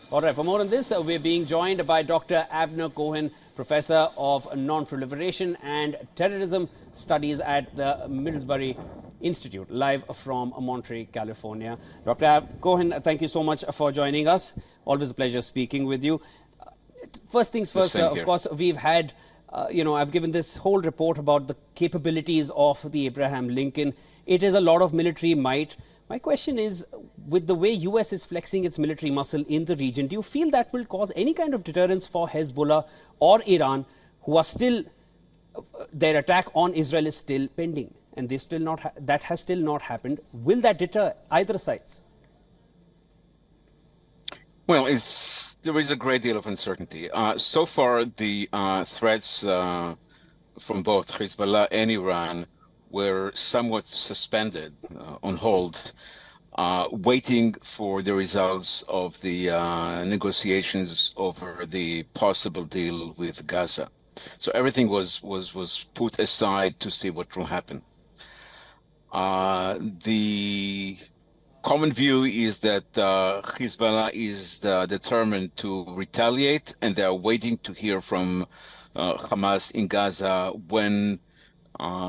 All right, for more on this, we're being joined by Dr. Avner Cohen, Professor of Non-Proliferation and Terrorism Studies at the Middlesbury Institute, live from Monterey, California. Dr. Cohen, thank you so much for joining us. Always a pleasure speaking with you. First things first, of course, we've had, I've given this whole report about the capabilities of the Abraham Lincoln. It is a lot of military might. My question is, with the way US is flexing its military muscle in the region, do you feel that will cause any kind of deterrence for Hezbollah or Iran, who are still, their attack on Israel is still pending, and they still not that has still not happened? Will that deter either sides? Well, there is a great deal of uncertainty. So far, the threats from both Hezbollah and Iran were somewhat suspended, on hold, waiting for the results of the negotiations over the possible deal with Gaza. So everything was put aside to see what will happen. The common view is that Hezbollah is determined to retaliate, and they are waiting to hear from Hamas in Gaza when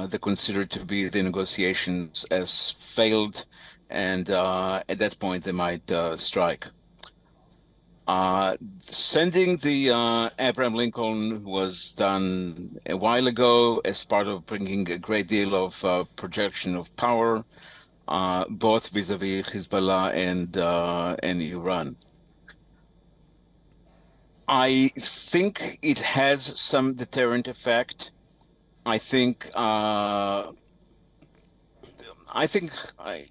they consider to be the negotiations as failed, and at that point they might strike. Sending the Abraham Lincoln was done a while ago as part of bringing a great deal of projection of power, both vis-a-vis Hezbollah and Iran. I think it has some deterrent effect. I think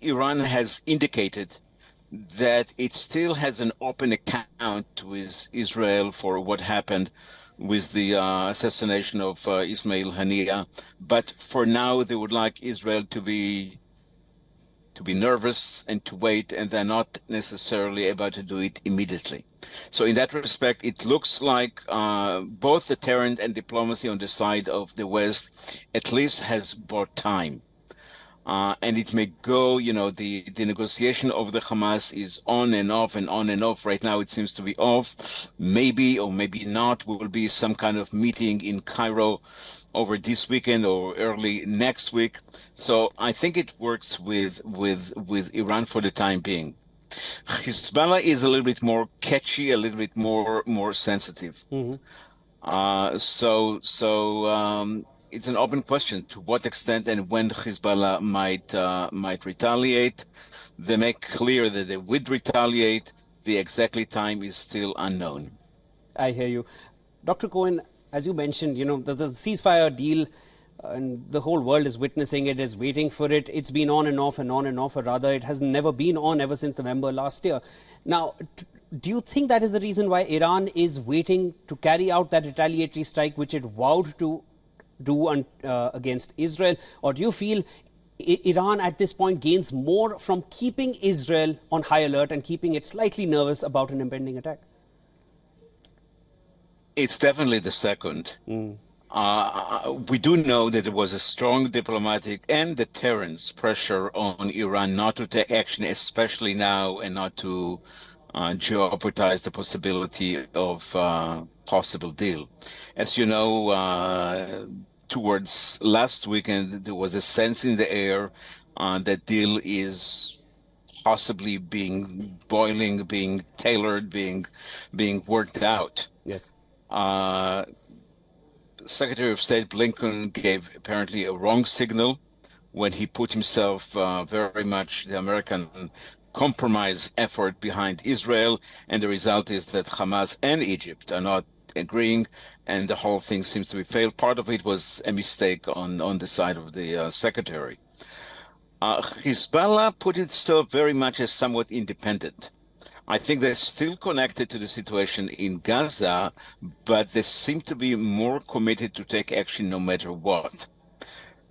Iran has indicated that it still has an open account with Israel for what happened with the assassination of Ismail Haniyeh, but for now they would like Israel to be nervous and to wait, and they're not necessarily about to do it immediately. So in that respect, it looks like both deterrent and diplomacy on the side of the West at least has bought time. And it may go, the negotiation of the Hamas is on and off and on and off. Right now, it seems to be off. Maybe or maybe not will be some kind of meeting in Cairo over this weekend or early next week. So I think it works with Iran for the time being. Hezbollah is a little bit more catchy, a little bit more sensitive. Mm-hmm. It's an open question to what extent and when Hezbollah might retaliate. They make clear that they would retaliate. The exact time is still unknown. I hear you. Dr. Cohen, as you mentioned, the ceasefire deal, and the whole world is witnessing it, is waiting for it. It's been on and off and on and off, or rather it has never been on ever since November last year. Now, do you think that is the reason why Iran is waiting to carry out that retaliatory strike which it vowed to do against Israel? Or do you feel Iran at this point gains more from keeping Israel on high alert and keeping it slightly nervous about an impending attack? It's definitely the second. We do know that there was a strong diplomatic and deterrence pressure on Iran not to take action, especially now, and not to jeopardize the possibility of possible deal. As you know, towards last weekend, there was a sense in the air that deal is possibly being tailored, being worked out. Yes. Secretary of State Blinken gave apparently a wrong signal when he put himself very much the American compromise effort behind Israel, and the result is that Hamas and Egypt are not agreeing, and the whole thing seems to be failed. Part of it was a mistake on the side of the secretary. Hezbollah put itself very much as somewhat independent. I think they're still connected to the situation in Gaza, but they seem to be more committed to take action no matter what.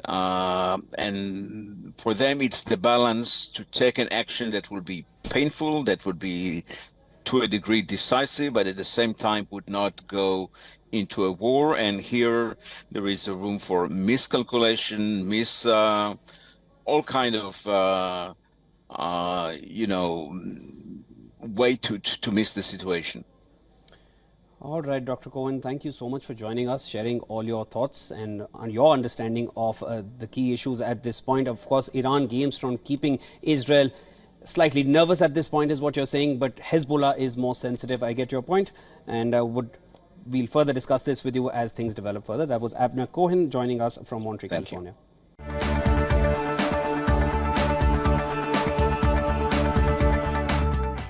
And for them, it's the balance to take an action that will be painful, that would be to a degree decisive, but at the same time would not go into a war. And here there is a room for miscalculation, all kind of, way to miss the situation. All right, Dr. Cohen, thank you so much for joining us, sharing all your thoughts and your understanding of the key issues at this point. Of course, Iran gains from keeping Israel slightly nervous at this point is what you're saying, but Hezbollah is more sensitive. I get your point, and we'll further discuss this with you as things develop further. That was Avner Cohen joining us from Montreal, California.